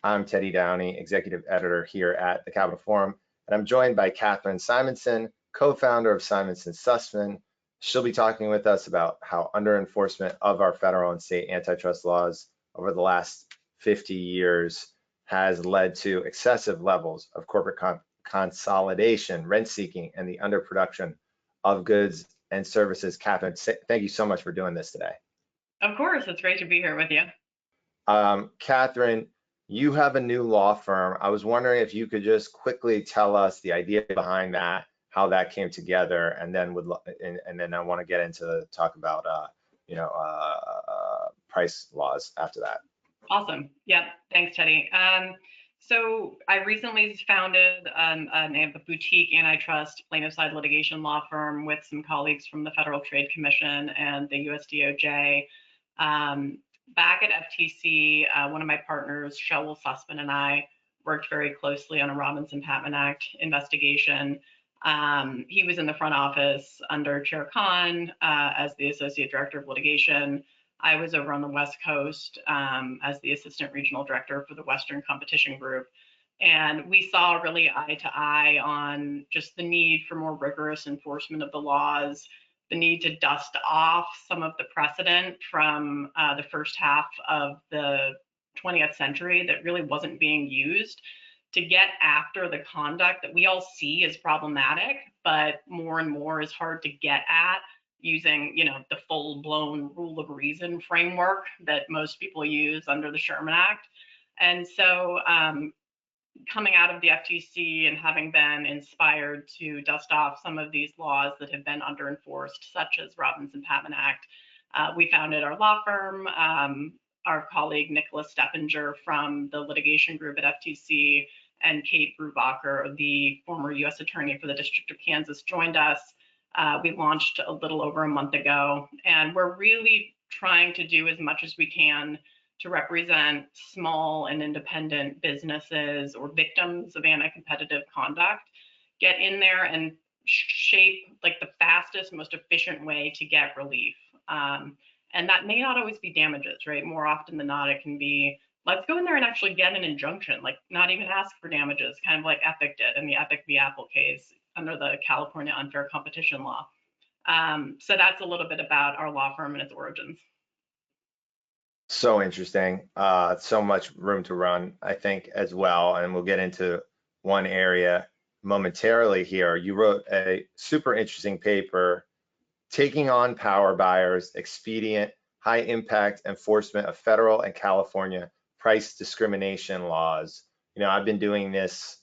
I'm Teddy Downey, Executive Editor here at the Capital Forum, and I'm joined by Catherine Simonsen, co-founder of Simonson Susman. She'll be talking with us about how underenforcement of our federal and state antitrust laws over the last 50 years has led to excessive levels of corporate consolidation, rent seeking, and the underproduction of goods and services. Catherine, thank you so much for doing this today. Of course, it's great to be here with you. Catherine, you have a new law firm. I was wondering if you could just quickly tell us the idea behind that, how that came together, and then then I want to get into talk about price laws after that. Awesome. Yep. Thanks, Teddy. So I recently founded a boutique antitrust plaintiff side litigation law firm with some colleagues from the Federal Trade Commission and the US DOJ. Back at FTC, one of my partners, Simonson Susman, and I worked very closely on a Robinson-Patman Act investigation. He was in the front office under Chair Khan as the Associate Director of Litigation. I was over on the West Coast as the Assistant Regional Director for the Western Competition Group. And we saw really eye to eye on just the need for more rigorous enforcement of the laws, the need to dust off some of the precedent from the first half of the 20th century that really wasn't being used to get after the conduct that we all see as problematic, but more and more is hard to get at using, the full-blown rule of reason framework that most people use under the Sherman Act. And so coming out of the FTC and having been inspired to dust off some of these laws that have been underenforced, such as Robinson-Patman Act, we founded our law firm. Our colleague Nicholas Steppinger from the litigation group at FTC and Kate Brubacher, the former U.S. Attorney for the District of Kansas, joined us. We launched a little over a month ago, and we're really trying to do as much as we can to represent small and independent businesses or victims of anti-competitive conduct, get in there and shape like the fastest, most efficient way to get relief. And that may not always be damages, right? More often than not, it can be, let's go in there and actually get an injunction, like not even ask for damages, kind of like Epic did in the Epic v. Apple case under the California unfair competition law. So that's a little bit about our law firm and its origins. So interesting. So much room to run, I think, as well. And we'll get into one area momentarily here. You wrote a super interesting paper, Taking on Power Buyers, Expedient, High Impact Enforcement of Federal and California Price Discrimination Laws. I've been doing this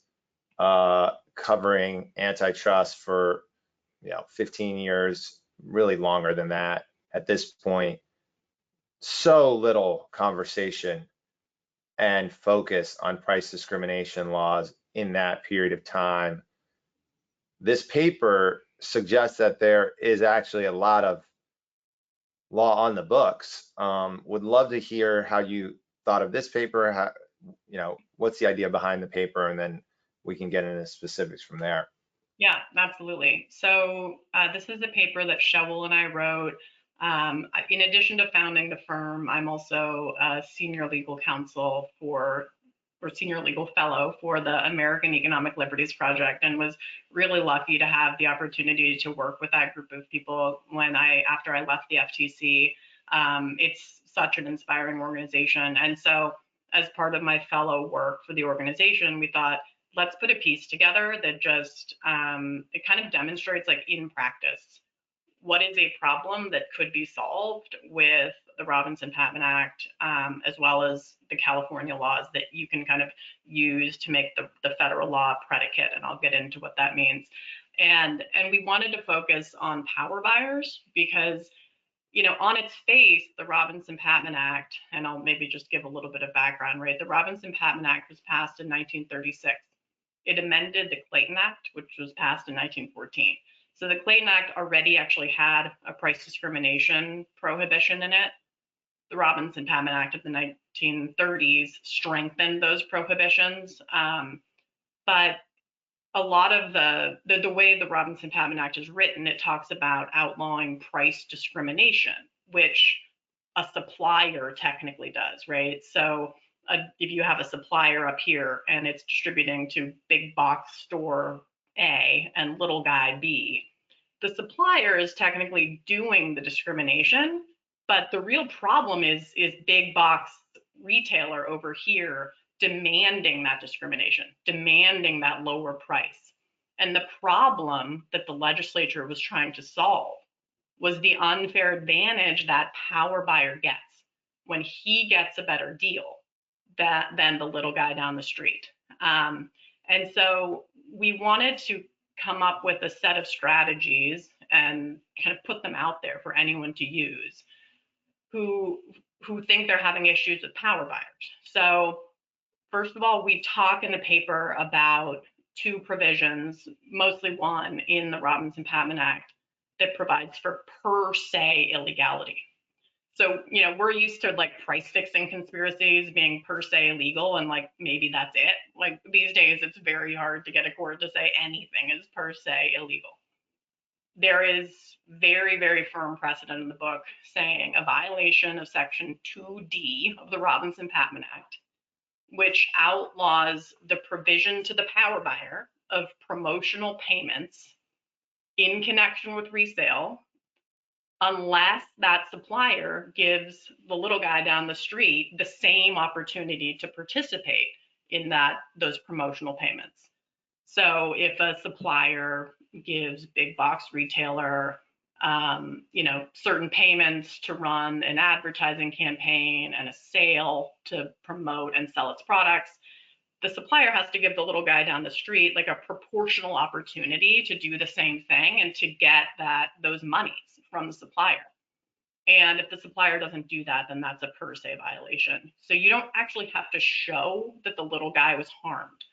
covering antitrust for 15 years, really longer than that at this point. So little conversation and focus on price discrimination laws in that period of time. This paper suggests that there is actually a lot of law on the books. Would love to hear how you thought of this paper, what's the idea behind the paper, and then we can get into specifics from there. Yeah, absolutely. So this is a paper that Shewell and I wrote. In addition to founding the firm, I'm also a senior legal counsel or senior legal fellow for the American Economic Liberties Project, and was really lucky to have the opportunity to work with that group of people after I left the FTC. It's such an inspiring organization. And so as part of my fellow work for the organization, we thought, let's put a piece together that just, it kind of demonstrates like in practice, what is a problem that could be solved with the Robinson-Patman Act, as well as the California laws that you can kind of use to make the federal law predicate, and I'll get into what that means. And we wanted to focus on power buyers because, on its face, the Robinson-Patman Act, and I'll maybe just give a little bit of background, right? The Robinson-Patman Act was passed in 1936. It amended the Clayton Act, which was passed in 1914. So the Clayton Act already actually had a price discrimination prohibition in it. The Robinson-Patman Act of the 1930s strengthened those prohibitions. But a lot of the way the Robinson-Patman Act is written, it talks about outlawing price discrimination, which a supplier technically does, right? So if you have a supplier up here and it's distributing to big box store A and little guy B, the supplier is technically doing the discrimination, but the real problem is big box retailer over here demanding that discrimination, demanding that lower price. And the problem that the legislature was trying to solve was the unfair advantage that power buyer gets when he gets a better deal than the little guy down the street. And so we wanted to come up with a set of strategies and kind of put them out there for anyone to use who think they're having issues with power buyers. So first of all, we talk in the paper about two provisions, mostly one in the Robinson-Patman Act that provides for per se illegality. So, you know, we're used to like price fixing conspiracies being per se illegal, and like maybe that's it. Like these days, it's very hard to get a court to say anything is per se illegal. There is very, very firm precedent in the book saying a violation of Section 2D of the Robinson-Patman Act, which outlaws the provision to the power buyer of promotional payments in connection with resale, unless that supplier gives the little guy down the street the same opportunity to participate in those promotional payments. So if a supplier gives big box retailer, you know, certain payments to run an advertising campaign and a sale to promote and sell its products, the supplier has to give the little guy down the street like a proportional opportunity to do the same thing and to get those monies from the supplier. And if the supplier doesn't do that, then that's a per se violation. So you don't actually have to show that the little guy was harmed.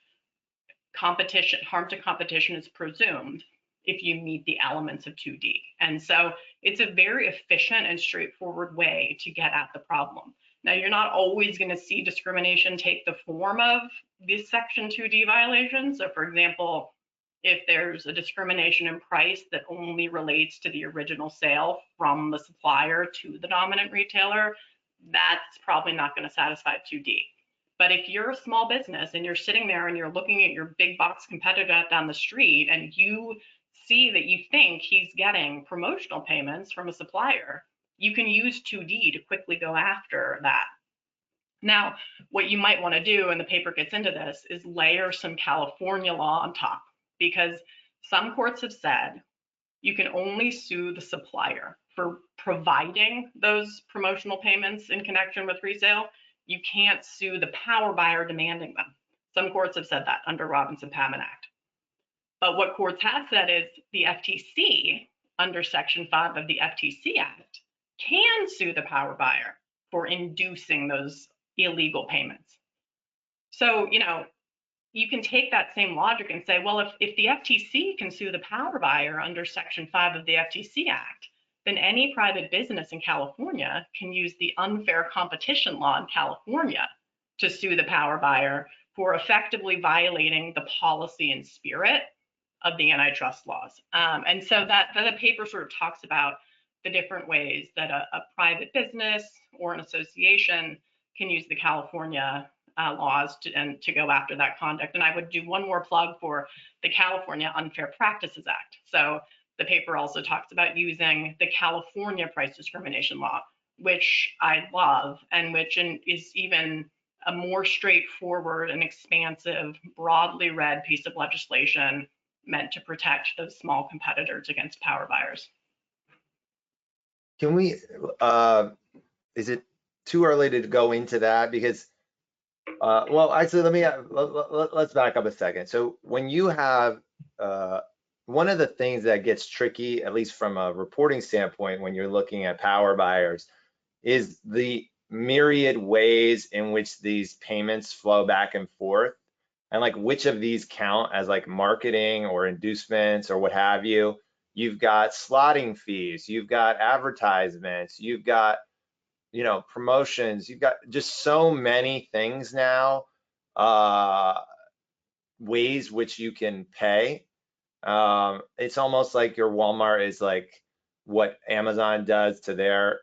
Harm to competition is presumed if you meet the elements of 2D. And so it's a very efficient and straightforward way to get at the problem. Now, you're not always going to see discrimination take the form of this Section 2D violation. So for example, if there's a discrimination in price that only relates to the original sale from the supplier to the dominant retailer, that's probably not going to satisfy 2D. But if you're a small business and you're sitting there and you're looking at your big box competitor down the street and you see that you think he's getting promotional payments from a supplier, you can use 2D to quickly go after that. Now, what you might want to do, and the paper gets into this, is layer some California law on top, because some courts have said you can only sue the supplier for providing those promotional payments in connection with resale. You can't sue the power buyer demanding them. Some courts have said that under Robinson-Patman Act. But what courts have said is the FTC, under Section 5 of the FTC Act, can sue the power buyer for inducing those illegal payments. So, you know, you can take that same logic and say, well, if the FTC can sue the power buyer under Section 5 of the FTC Act, then any private business in California can use the unfair competition law in California to sue the power buyer for effectively violating the policy and spirit of the antitrust laws. And so that the paper sort of talks about the different ways that a private business or an association can use the California laws to go after that conduct. And I would do one more plug for the California Unfair Practices Act. So the paper also talks about using the California price discrimination law, which I love, and which is even a more straightforward and expansive, broadly read piece of legislation meant to protect those small competitors against power buyers. Can we, is it too early to go into that? Because, well, actually, let's back up a second. So when you have, one of the things that gets tricky, at least from a reporting standpoint, when you're looking at power buyers, is the myriad ways in which these payments flow back and forth, and like which of these count as like marketing or inducements or what have you. You've got slotting fees, you've got advertisements, you've got, you know, promotions, you've got just so many things now, ways which you can pay. It's almost like your Walmart is like what Amazon does to their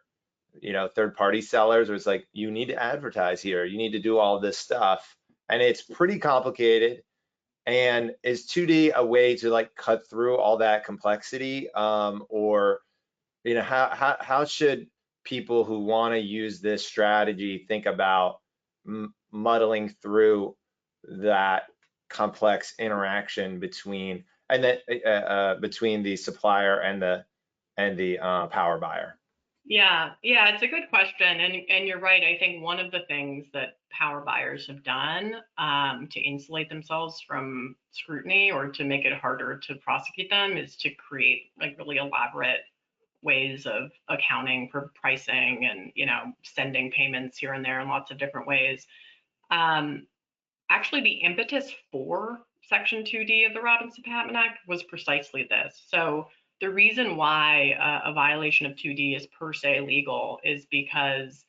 third party sellers, where it's like, you need to advertise here, you need to do all this stuff, and it's pretty complicated. And is 2D a way to like cut through all that complexity, or how should people who want to use this strategy think about muddling through that complex interaction between between the supplier and the power buyer? Yeah, it's a good question, and you're right. I think one of the things that power buyers have done to insulate themselves from scrutiny or to make it harder to prosecute them is to create like really elaborate ways of accounting for pricing and sending payments here and there in lots of different ways. Actually, the impetus for Section 2D of the Robinson-Patman Act was precisely this. So the reason why a violation of 2D is per se illegal is because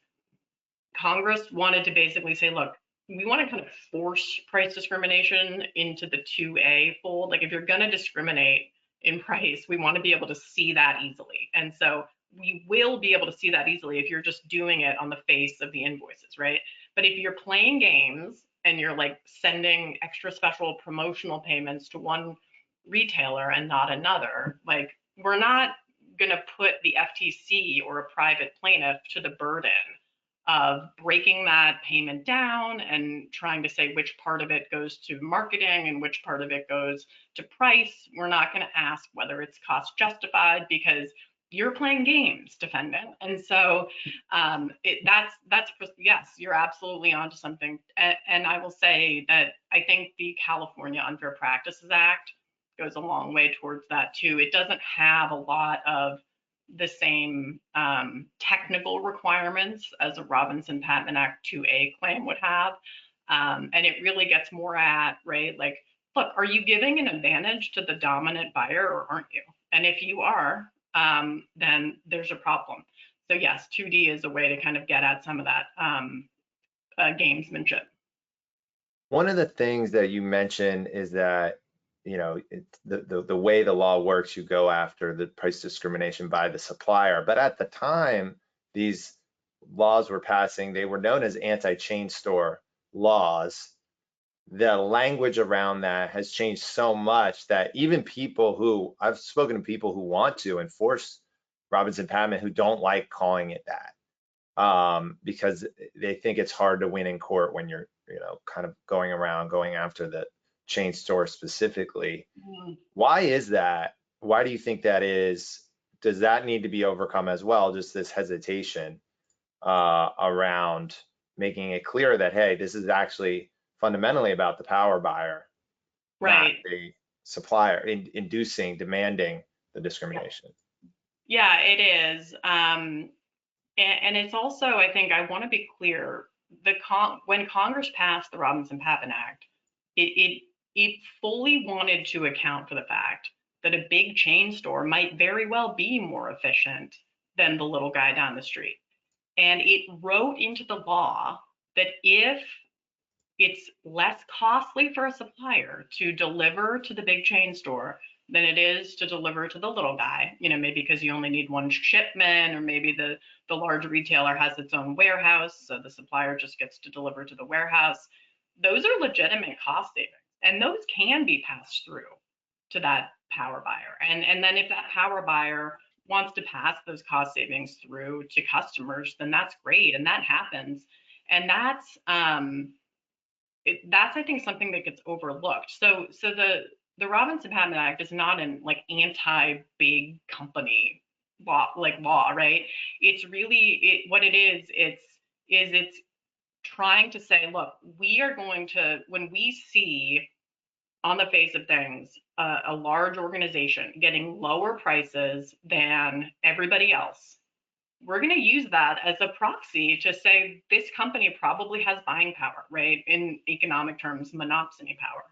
Congress wanted to basically say, look, we want to kind of force price discrimination into the 2A fold. Like, if you're going to discriminate in price, we want to be able to see that easily. And so we will be able to see that easily if you're just doing it on the face of the invoices, right? But if you're playing games and you're like sending extra special promotional payments to one retailer and not another, like, we're not going to put the FTC or a private plaintiff to the burden of breaking that payment down and trying to say which part of it goes to marketing and which part of it goes to price. We're not going to ask whether it's cost justified because you're playing games, defendant. And so yes, you're absolutely onto something. And I will say that I think the California Unfair Practices Act goes a long way towards that too. It doesn't have a lot of the same technical requirements as a Robinson-Patman Act 2A claim would have. And it really gets more at, right, like, look, are you giving an advantage to the dominant buyer or aren't you? And if you are, then there's a problem. So yes, 2D is a way to kind of get at some of that gamesmanship. One of the things that you mentioned is that the way the law works, you go after the price discrimination by the supplier. But at the time these laws were passing, they were known as anti-chain store laws. The language around that has changed so much that even I've spoken to people who want to enforce Robinson-Patman who don't like calling it that, because they think it's hard to win in court when you're kind of going after the chain store specifically. Why is that? Why do you think that is? Does that need to be overcome as well? Just this hesitation around making it clear that, hey, this is actually fundamentally about the power buyer, right? Not the supplier inducing, demanding the discrimination. Yeah, it is. And it's also, I think, I want to be clear, when Congress passed the Robinson-Patman Act, it fully wanted to account for the fact that a big chain store might very well be more efficient than the little guy down the street. And it wrote into the law that if it's less costly for a supplier to deliver to the big chain store than it is to deliver to the little guy, maybe because you only need one shipment, or maybe the large retailer has its own warehouse, so the supplier just gets to deliver to the warehouse. Those are legitimate cost savings, and those can be passed through to that power buyer. And then if that power buyer wants to pass those cost savings through to customers, then that's great, and that happens. And that's I think something that gets overlooked. So the Robinson-Patman Act is not an like anti-big company law, right? It's really what it is. It's trying to say, look, we are going to, when we see on the face of things a large organization getting lower prices than everybody else, we're going to use that as a proxy to say this company probably has buying power, right? In economic terms, monopsony power.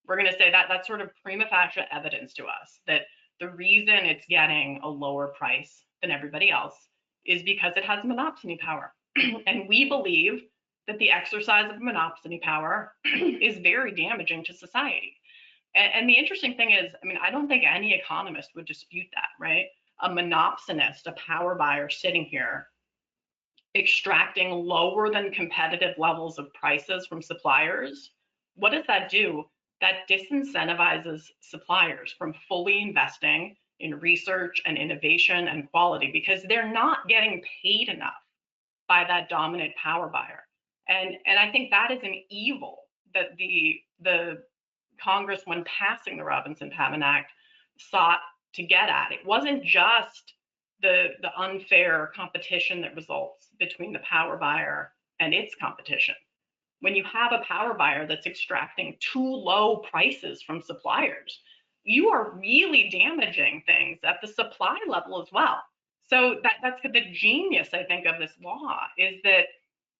We're going to say that that's sort of prima facie evidence to us that the reason it's getting a lower price than everybody else is because it has monopsony power. And we believe that the exercise of monopsony power is very damaging to society. And the interesting thing is, I mean, I don't think any economist would dispute that, right? A monopsonist, a power buyer sitting here extracting lower than competitive levels of prices from suppliers, what does that do? That disincentivizes suppliers from fully investing in research and innovation and quality because they're not getting paid enough by that dominant power buyer. And I think that is an evil that the Congress, when passing the Robinson-Patman Act, sought to get at. It wasn't just the unfair competition that results between the power buyer and its competition. When you have a power buyer that's extracting too low prices from suppliers, you are really damaging things at the supply level as well. So that's the genius, I think, of this law, is that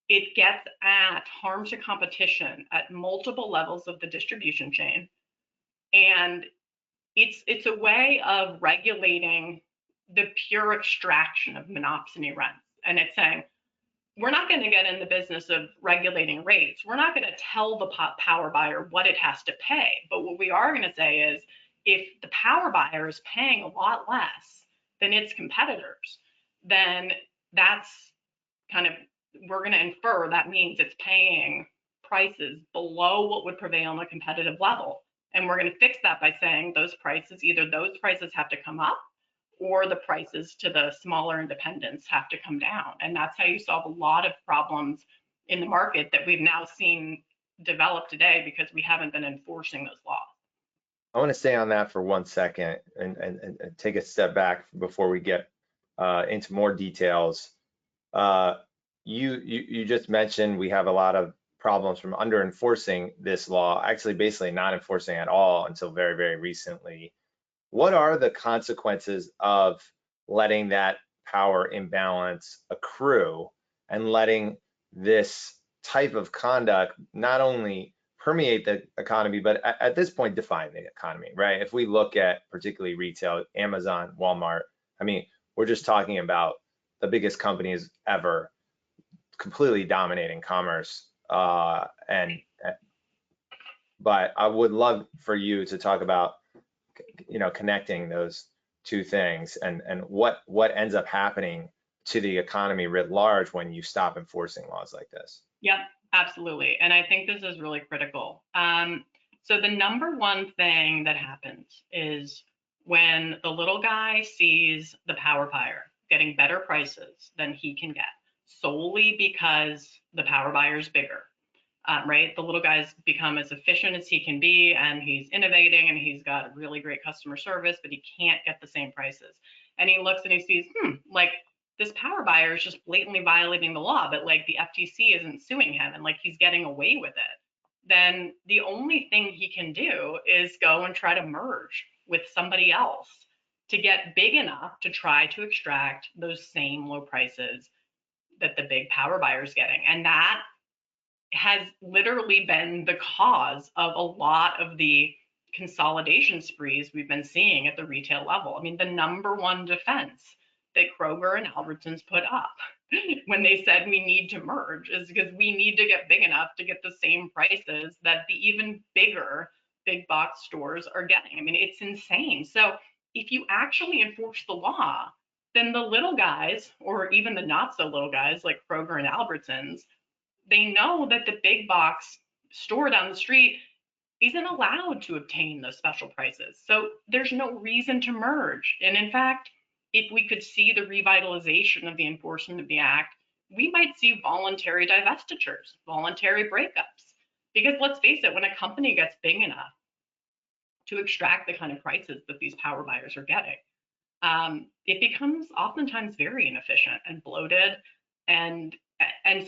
it gets at harm to competition at multiple levels of the distribution chain. And it's a way of regulating the pure extraction of monopsony rents. And it's saying, we're not going to get in the business of regulating rates. We're not going to tell the power buyer what it has to pay. But what we are going to say is, if the power buyer is paying a lot less than its competitors, then that's kind of, we're going to infer that means it's paying prices below what would prevail on a competitive level. And we're going to fix that by saying those prices, either those prices have to come up or the prices to the smaller independents have to come down. And that's how you solve a lot of problems in the market that we've now seen develop today because we haven't been enforcing those laws. I want to stay on that for 1 second and take a step back before we get into more details. You just mentioned we have a lot of problems from under enforcing this law, actually basically not enforcing at all until very, very recently. What are the consequences of letting that power imbalance accrue and letting this type of conduct not only permeate the economy, but at this point define the economy, right? If we look at particularly retail, Amazon, Walmart, I mean, we're just talking about the biggest companies ever completely dominating commerce. But I would love for you to talk about, connecting those two things and what ends up happening to the economy writ large when you stop enforcing laws like this. Yep, absolutely. And I think this is really critical. So the number one thing that happens is when the little guy sees the power buyer getting better prices than he can get solely because the power buyer is bigger. Right? The little guy's become as efficient as he can be, and he's innovating, and he's got really great customer service, but he can't get the same prices. And he looks and he sees, like this power buyer is just blatantly violating the law, but like the FTC isn't suing him, and like he's getting away with it. Then the only thing he can do is go and try to merge with somebody else to get big enough to try to extract those same low prices that the big power buyer is getting. And that has literally been the cause of a lot of the consolidation sprees we've been seeing at the retail level. I mean, the number one defense that Kroger and Albertsons put up when they said we need to merge is because we need to get big enough to get the same prices that the even bigger big box stores are getting. I mean, it's insane. So if you actually enforce the law, then the little guys, or even the not so little guys like Kroger and Albertsons, they know that the big box store down the street isn't allowed to obtain those special prices. So there's no reason to merge. And in fact, if we could see the revitalization of the enforcement of the act, we might see voluntary divestitures, voluntary breakups. Because let's face it, when a company gets big enough to extract the kind of prices that these power buyers are getting, it becomes oftentimes very inefficient and bloated. And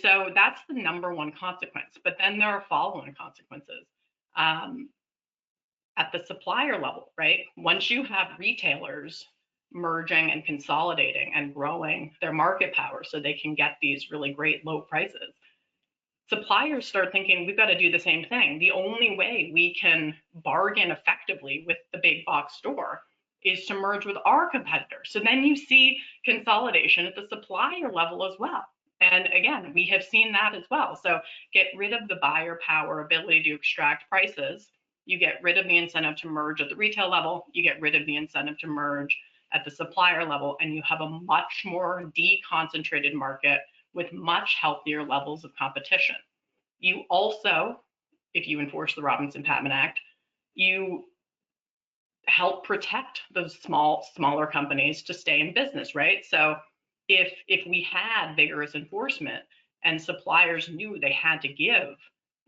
so that's the number one consequence. But then there are following consequences at the supplier level, right? Once you have retailers merging and consolidating and growing their market power so they can get these really great low prices, suppliers start thinking, we've got to do the same thing. The only way we can bargain effectively with the big box store is to merge with our competitors. So then you see consolidation at the supplier level as well. And again, we have seen that as well. So get rid of the buyer power ability to extract prices. You get rid of the incentive to merge at the retail level. You get rid of the incentive to merge at the supplier level, and you have a much more deconcentrated market with much healthier levels of competition. You also, if you enforce the Robinson-Patman Act, you help protect those smaller companies to stay in business, right? So if we had vigorous enforcement and suppliers knew they had to give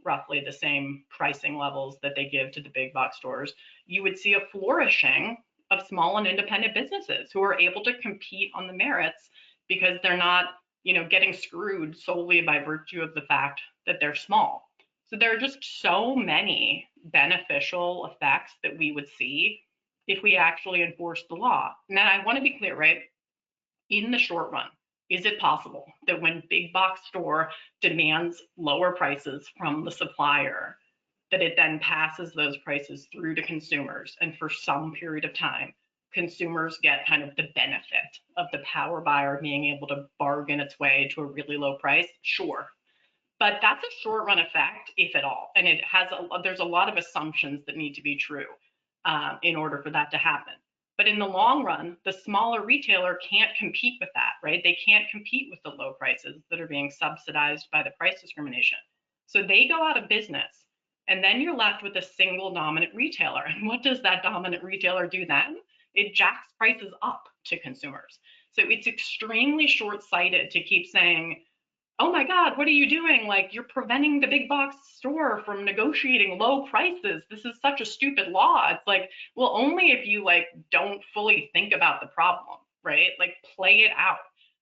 roughly the same pricing levels that they give to the big box stores, you would see a flourishing of small and independent businesses who are able to compete on the merits because they're not, getting screwed solely by virtue of the fact that they're small. So there are just so many beneficial effects that we would see if we actually enforce the law. Now, I want to be clear, right? In the short run, is it possible that when big box store demands lower prices from the supplier, that it then passes those prices through to consumers, and for some period of time, consumers get kind of the benefit of the power buyer being able to bargain its way to a really low price? Sure. But that's a short run effect, if at all. And there's a lot of assumptions that need to be true in order for that to happen. But in the long run, the smaller retailer can't compete with that, right? They can't compete with the low prices that are being subsidized by the price discrimination. So they go out of business, and then you're left with a single dominant retailer. And what does that dominant retailer do then? It jacks prices up to consumers. So it's extremely short-sighted to keep saying, oh my God, what are you doing? Like, you're preventing the big box store from negotiating low prices. This is such a stupid law. It's like, well, only if you don't fully think about the problem, right? Like, play it out.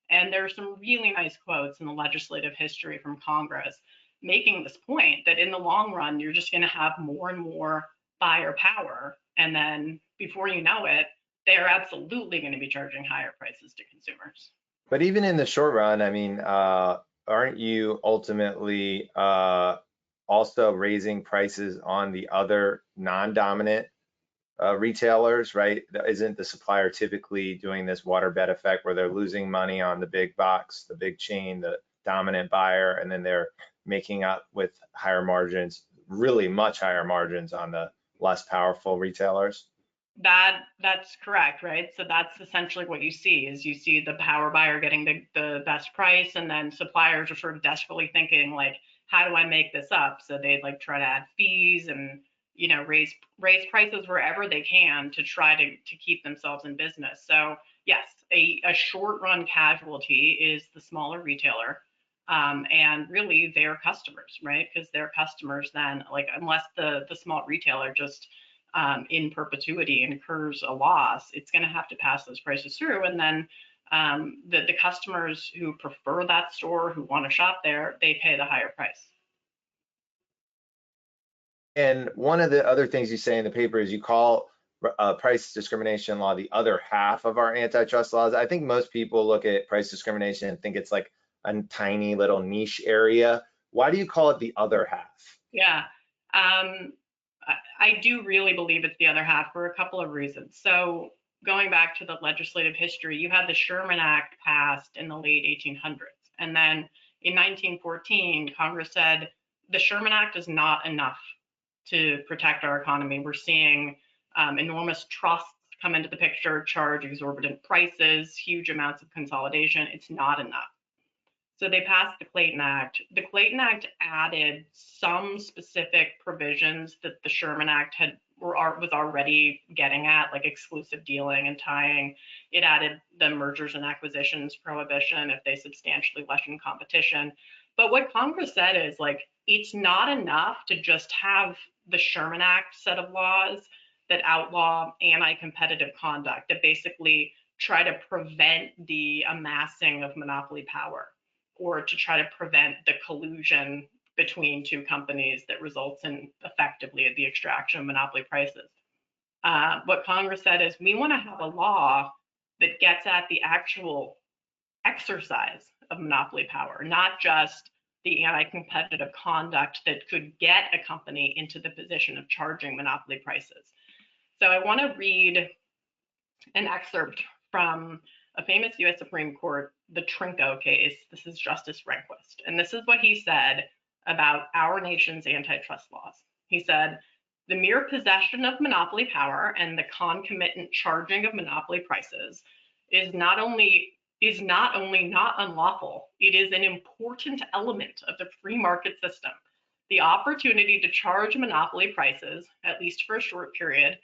And there's some really nice quotes in the legislative history from Congress making this point that in the long run, you're just going to have more and more buyer power. And then before you know it, they're absolutely going to be charging higher prices to consumers. But even in the short run, I mean, aren't you ultimately also raising prices on the other non-dominant retailers, right? Isn't the supplier typically doing this waterbed effect where they're losing money on the big box, the big chain, the dominant buyer, and then they're making up with higher margins, really much higher margins on the less powerful retailers? That's correct, right? So that's essentially what you see is you see the power buyer getting the best price, and then suppliers are sort of desperately thinking like, how do I make this up? So they try to add fees and raise prices wherever they can to try to keep themselves in business. So yes, a short run casualty is the smaller retailer, and really their customers, right? Because their customers then, unless the small retailer just in perpetuity incurs a loss, it's going to have to pass those prices through. And then the customers who prefer that store, who want to shop there, they pay the higher price. And one of the other things you say in the paper is you call price discrimination law the other half of our antitrust laws. I think most people look at price discrimination and think it's like a tiny little niche area. Why do you call it the other half? Yeah. I do really believe it's the other half for a couple of reasons. So going back to the legislative history, you had the Sherman Act passed in the late 1800s. And then in 1914, Congress said the Sherman Act is not enough to protect our economy. We're seeing enormous trusts come into the picture, charge exorbitant prices, huge amounts of consolidation. It's not enough. So they passed the Clayton Act. The Clayton Act added some specific provisions that the Sherman Act was already getting at, like exclusive dealing and tying. It added the mergers and acquisitions prohibition if they substantially lessen competition. But what Congress said is it's not enough to just have the Sherman Act set of laws that outlaw anti-competitive conduct, that basically try to prevent the amassing of monopoly power, or to try to prevent the collusion between two companies that results in effectively the extraction of monopoly prices. What Congress said is we want to have a law that gets at the actual exercise of monopoly power, not just the anti-competitive conduct that could get a company into the position of charging monopoly prices. So I want to read an excerpt from a famous US Supreme Court, the Trinco case. This is Justice Rehnquist. And this is what he said about our nation's antitrust laws. He said, the mere possession of monopoly power and the concomitant charging of monopoly prices is not only is not only not unlawful, it is an important element of the free market system. The opportunity to charge monopoly prices, at least for a short period,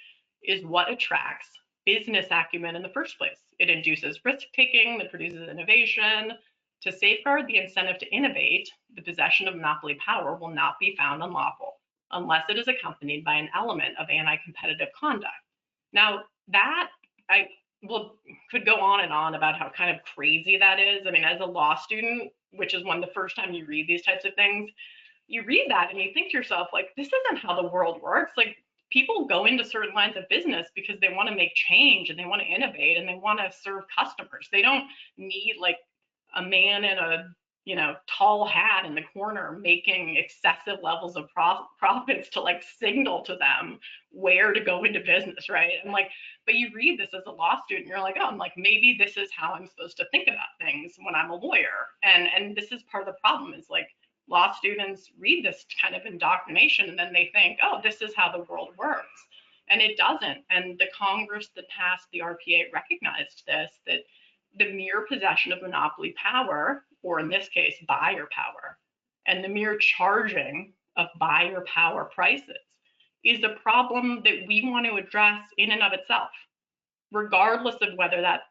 is what attracts business acumen in the first place. It induces risk-taking, that produces innovation. To safeguard the incentive to innovate, the possession of monopoly power will not be found unlawful unless it is accompanied by an element of anti-competitive conduct. Now, that could go on and on about how kind of crazy that is. I mean, as a law student, which is when the first time you read these types of things, you read that and you think to yourself, like, this isn't how the world works. Like, people go into certain lines of business because they want to make change and they want to innovate and they want to serve customers. They don't need like a man in a tall hat in the corner making excessive levels of profits to like signal to them where to go into business, right? And like, but you read this as a law student, you're like, oh, I'm like, maybe this is how I'm supposed to think about things when I'm a lawyer. And this is part of the problem, is like, law students read this kind of indoctrination and then they think, oh, this is how the world works. And it doesn't. And the Congress that passed the RPA recognized this, that the mere possession of monopoly power, or in this case, buyer power, and the mere charging of buyer power prices is a problem that we want to address in and of itself, regardless of whether that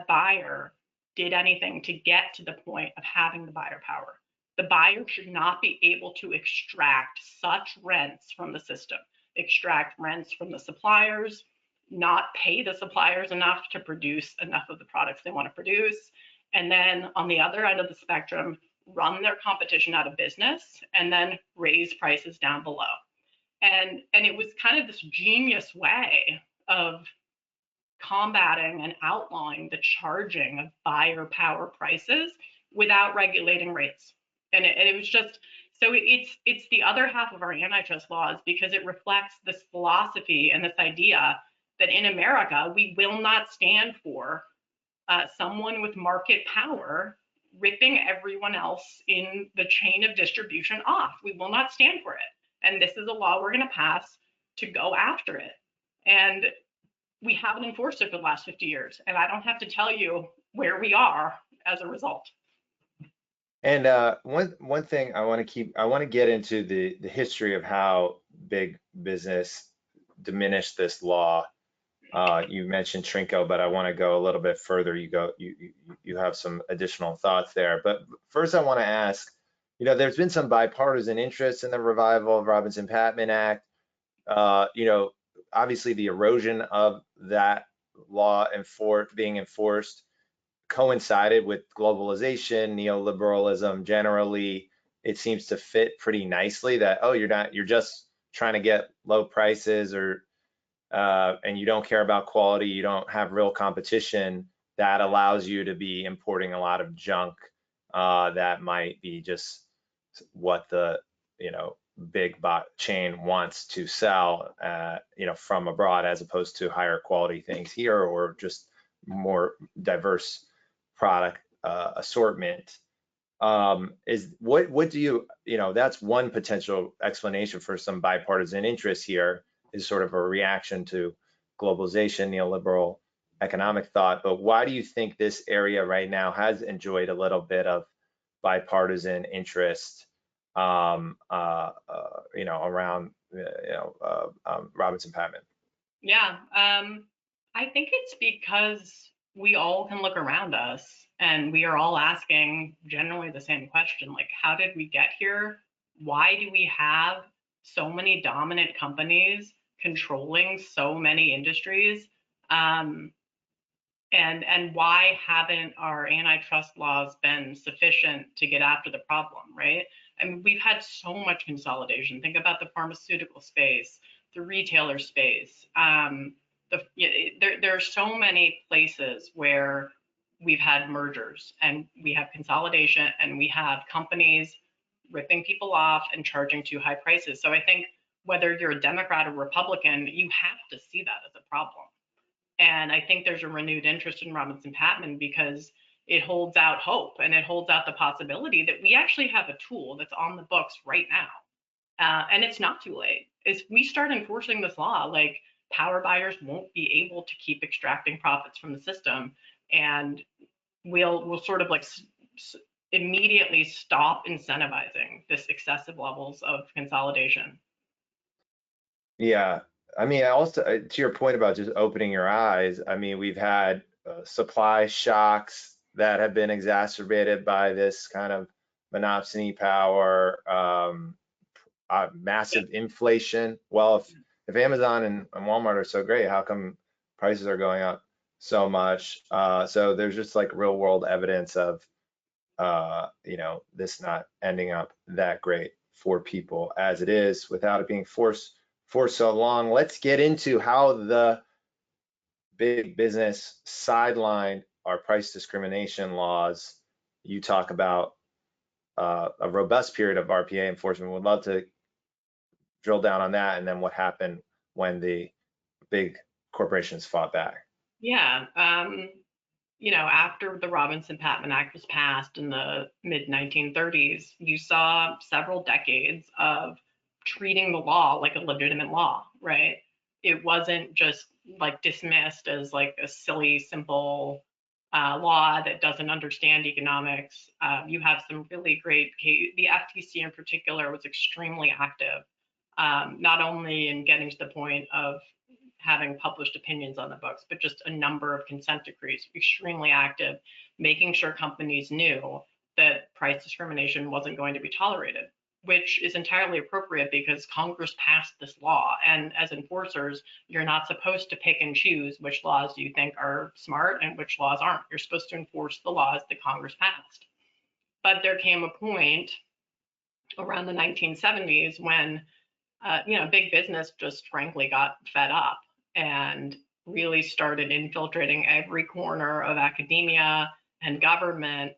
buyer did anything to get to the point of having the buyer power. The buyer should not be able to extract such rents from the system, extract rents from the suppliers, not pay the suppliers enough to produce enough of the products they want to produce, and then on the other end of the spectrum, run their competition out of business and then raise prices down below. And it was kind of this genius way of combating and outlawing the charging of buyer power prices without regulating rates. And it was just, so it's the other half of our antitrust laws, because it reflects this philosophy and this idea that in America, we will not stand for someone with market power ripping everyone else in the chain of distribution off. We will not stand for it. And this is a law we're going to pass to go after it. And we haven't enforced it for the last 50 years. And I don't have to tell you where we are as a result. And one thing I want to get into the history of how big business diminished this law. You mentioned Trinco, but I want to go a little bit further. You have some additional thoughts there. But first, I want to ask, there's been some bipartisan interest in the revival of Robinson-Patman Act. Obviously the erosion of that law being enforced coincided with globalization, neoliberalism generally. It seems to fit pretty nicely that, oh, you're just trying to get low prices, or and you don't care about quality, you don't have real competition. That allows you to be importing a lot of junk that might be just what the big chain wants to sell from abroad, as opposed to higher quality things here, or just more diverse product assortment. Is what do you that's one potential explanation for some bipartisan interest here, is sort of a reaction to globalization, neoliberal economic thought. But why do you think this area right now has enjoyed a little bit of bipartisan interest around Robinson-Patman? Yeah, I think it's because we all can look around us and we are all asking generally the same question, like, how did we get here? Why do we have so many dominant companies controlling so many industries? And why haven't our antitrust laws been sufficient to get after the problem, right? I mean, we've had so much consolidation. Think about the pharmaceutical space, the retailer space. There are so many places where we've had mergers and we have consolidation and we have companies ripping people off and charging too high prices. So I think whether you're a Democrat or Republican, you have to see that as a problem. And I think there's a renewed interest in Robinson-Patman because it holds out hope and it holds out the possibility that we actually have a tool that's on the books right now. And it's not too late. If we start enforcing this law, like, power buyers won't be able to keep extracting profits from the system. And we'll sort of like immediately stop incentivizing this excessive levels of consolidation. Yeah, I mean, I also to your point about just opening your eyes, I mean, we've had supply shocks that have been exacerbated by this kind of monopsony power, massive inflation. Well, if Amazon and Walmart are so great, how come prices are going up so much? So there's just like real world evidence of this not ending up that great for people as it is without it being forced for so long. Let's get into how the big business sidelined our price discrimination laws. You talk about a robust period of RPA enforcement. Would love to drill down on that and then what happened when the big corporations fought back. Yeah. After the Robinson-Patman Act was passed in the mid 1930s, you saw several decades of treating the law like a legitimate law, right? It wasn't just like dismissed as like a silly, simple law that doesn't understand economics. You have some really great the FTC in particular was extremely active, not only in getting to the point of having published opinions on the books, but just a number of consent decrees, extremely active, making sure companies knew that price discrimination wasn't going to be tolerated, which is entirely appropriate because Congress passed this law. And as enforcers, you're not supposed to pick and choose which laws you think are smart and which laws aren't. You're supposed to enforce the laws that Congress passed. But there came a point around the 1970s when big business just frankly got fed up and really started infiltrating every corner of academia and government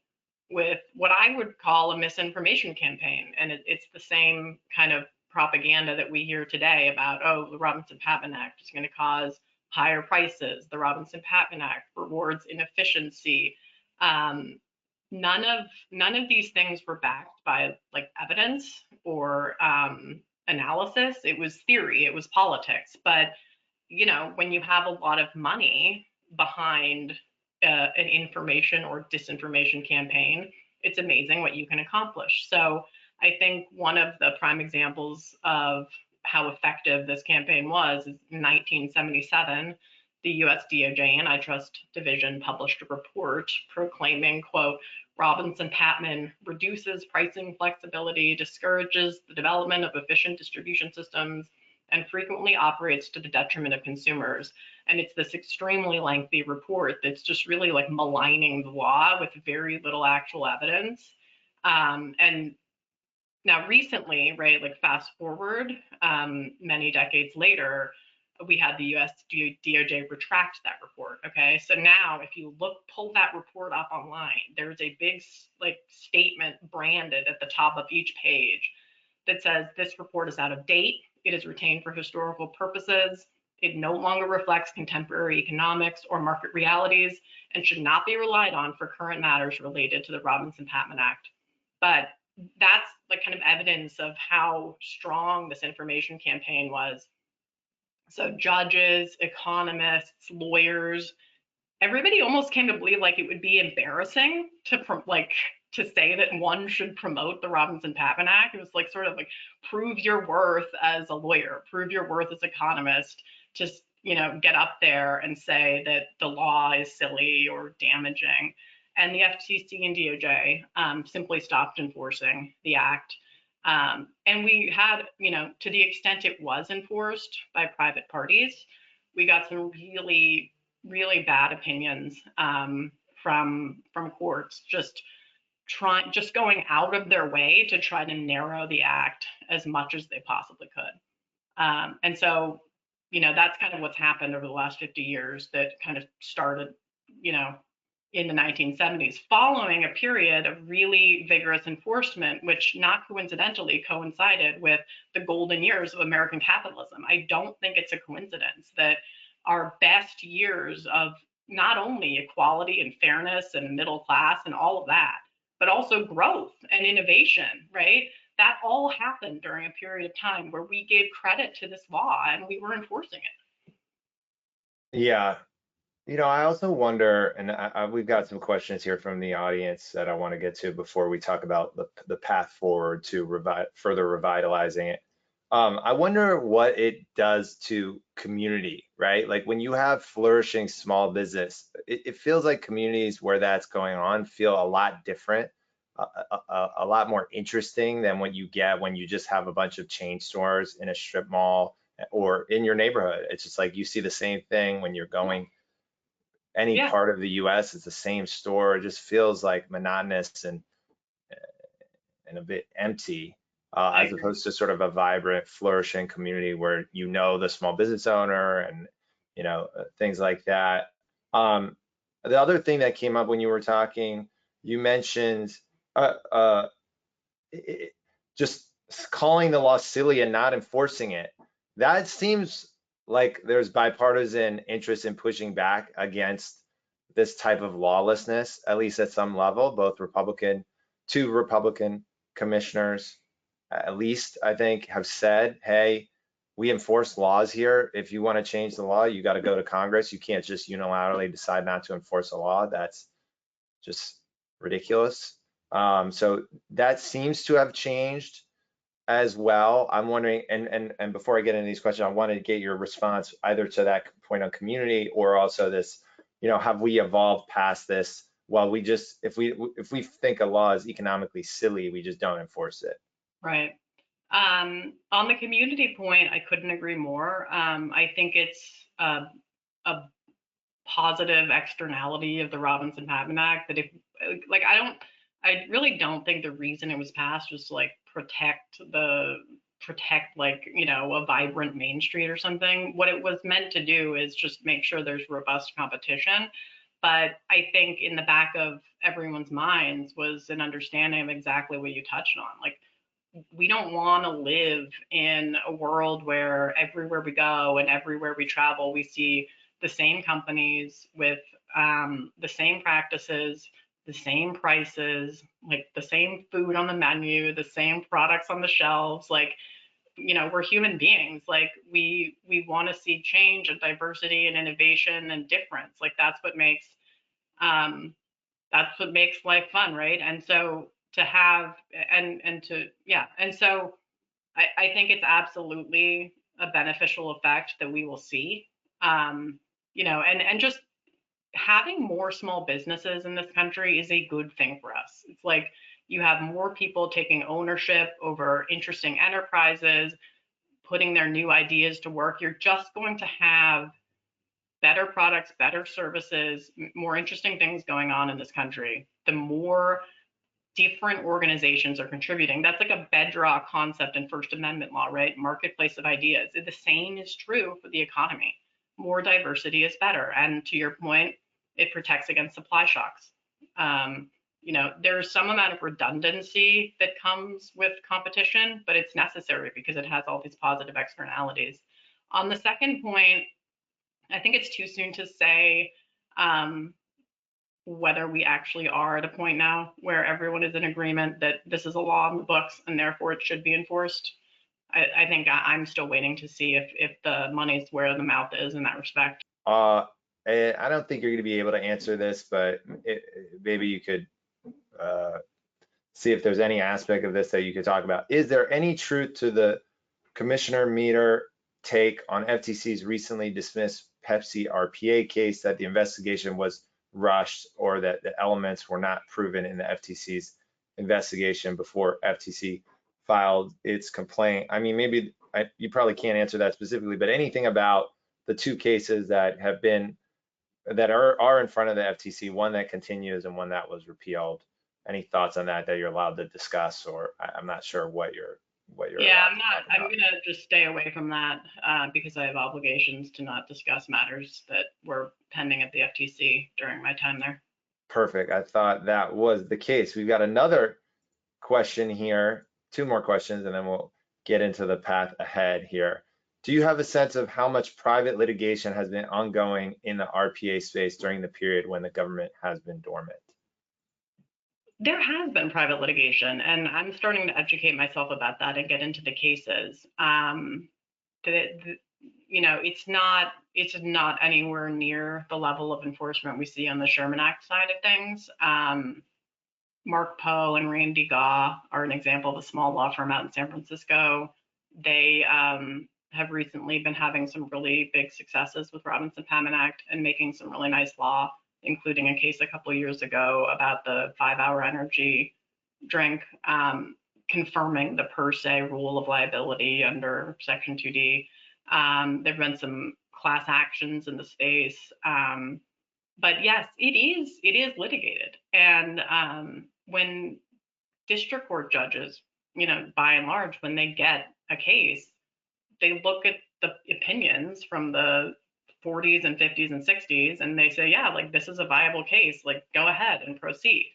with what I would call a misinformation campaign. And it's the same kind of propaganda that we hear today about, oh, the Robinson-Patman Act is going to cause higher prices. The Robinson-Patman Act rewards inefficiency. None of these things were backed by like evidence or analysis. It was theory, it was politics. But when you have a lot of money behind an information or disinformation campaign, it's amazing what you can accomplish. So I think one of the prime examples of how effective this campaign was is in 1977, the US DOJ Antitrust Division published a report proclaiming, quote, Robinson-Patman reduces pricing flexibility, discourages the development of efficient distribution systems, and frequently operates to the detriment of consumers. And it's this extremely lengthy report that's just really like maligning the law with very little actual evidence. And now recently, right, like fast forward many decades later, we had the US DOJ retract that report. Okay, so now if you pull that report up online, there's a big like statement branded at the top of each page that says this report is out of date. It is retained for historical purposes. It no longer reflects contemporary economics or market realities and should not be relied on for current matters related to the Robinson-Patman Act. But that's like kind of evidence of how strong this information campaign was. So judges, economists, lawyers, everybody almost came to believe like it would be embarrassing to say that one should promote the Robinson-Patman Act. It was like sort of like prove your worth as a lawyer, prove your worth as an economist, just get up there and say that the law is silly or damaging. And the FTC and DOJ simply stopped enforcing the act. And we had, to the extent it was enforced by private parties, we got some really, really bad opinions from courts just going out of their way to try to narrow the act as much as they possibly could. And so, that's kind of what's happened over the last 50 years that kind of started, in the 1970s, following a period of really vigorous enforcement, which not coincidentally coincided with the golden years of American capitalism. I don't think it's a coincidence that our best years of not only equality and fairness and middle class and all of that, but also growth and innovation, right? That all happened during a period of time where we gave credit to this law and we were enforcing it. Yeah. I also wonder, and we've got some questions here from the audience that I want to get to before we talk about the path forward to further revitalizing it. I wonder what it does to community, right? Like when you have flourishing small business, it feels like communities where that's going on feel a lot different, a lot more interesting than what you get when you just have a bunch of chain stores in a strip mall or in your neighborhood. It's just like you see the same thing when you're going any Yeah, part of the US. It's the same store. It just feels like monotonous and a bit empty, I as agree. opposed to sort of a vibrant, flourishing community where the small business owner and things like that. Um, the other thing that came up when you were talking, you mentioned uh, uh, it, just calling the law silly and not enforcing it. That seems like there's bipartisan interest in pushing back against this type of lawlessness, at least at some level. Two Republican commissioners, at least, I think, have said, hey, we enforce laws here. If you want to change the law, you got to go to Congress. You can't just unilaterally decide not to enforce a law. That's just ridiculous. So that seems to have changed as well. I'm wondering, and before I get into these questions, I wanted to get your response either to that point on community or also this, have we evolved past this? Well, if we think a law is economically silly, we just don't enforce it. Right. On the community point, I couldn't agree more. I think it's a positive externality of the Robinson-Patman Act that if, like, I really don't think the reason it was passed was to like protect like, a vibrant Main Street or something. What it was meant to do is just make sure there's robust competition. But I think in the back of everyone's minds was an understanding of exactly what you touched on. Like, we don't want to live in a world where everywhere we go and everywhere we travel, we see the same companies with the same practices, the same prices, like the same food on the menu, the same products on the shelves. Like, we're human beings. Like, we want to see change and diversity and innovation and difference. Like, um, that's what makes life fun, right? And so to have and to yeah, and so I think it's absolutely a beneficial effect that we will see. And just having more small businesses in this country is a good thing for us. It's like you have more people taking ownership over interesting enterprises, putting their new ideas to work. You're just going to have better products, better services, more interesting things going on in this country. The more different organizations are contributing. That's like a bedrock concept in First Amendment law, right? Marketplace of ideas. The same is true for the economy. More diversity is better. And to your point, it protects against supply shocks. There's some amount of redundancy that comes with competition, but it's necessary because it has all these positive externalities. On the second point, I think it's too soon to say whether we actually are at a point now where everyone is in agreement that this is a law in the books and therefore it should be enforced. I think I'm still waiting to see if the money's where the mouth is in that respect. I don't think you're going to be able to answer this, but maybe you could see if there's any aspect of this that you could talk about. Is there any truth to the Commissioner Meter take on FTC's recently dismissed Pepsi RPA case that the investigation was rushed or that the elements were not proven in the FTC's investigation before FTC filed its complaint? I mean, maybe you probably can't answer that specifically, but anything about the two cases that are in front of the FTC, one that continues and one that was repealed. Any thoughts on that you're allowed to discuss, or I'm not sure what you're Yeah, allowed I'm to not. talk I'm about. gonna just stay away from that because I have obligations to not discuss matters that were pending at the FTC during my time there. Perfect. I thought that was the case. We've got another question here, two more questions, and then we'll get into the path ahead here. Do you have a sense of how much private litigation has been ongoing in the RPA space during the period when the government has been dormant? There has been private litigation, and I'm starting to educate myself about that and get into the cases. The, it's not anywhere near the level of enforcement we see on the Sherman Act side of things. Mark Poe and Randy Gaw are an example of a small law firm out in San Francisco. They have recently been having some really big successes with Robinson-Patman Act and making some really nice law, including a case a couple years ago about the 5-hour energy drink, confirming the per se rule of liability under Section 2D. There've been some class actions in the space. But yes, it is litigated. And when district court judges, by and large, when they get a case, they look at the opinions from the 40s and 50s and 60s, and they say, yeah, like this is a viable case, like go ahead and proceed.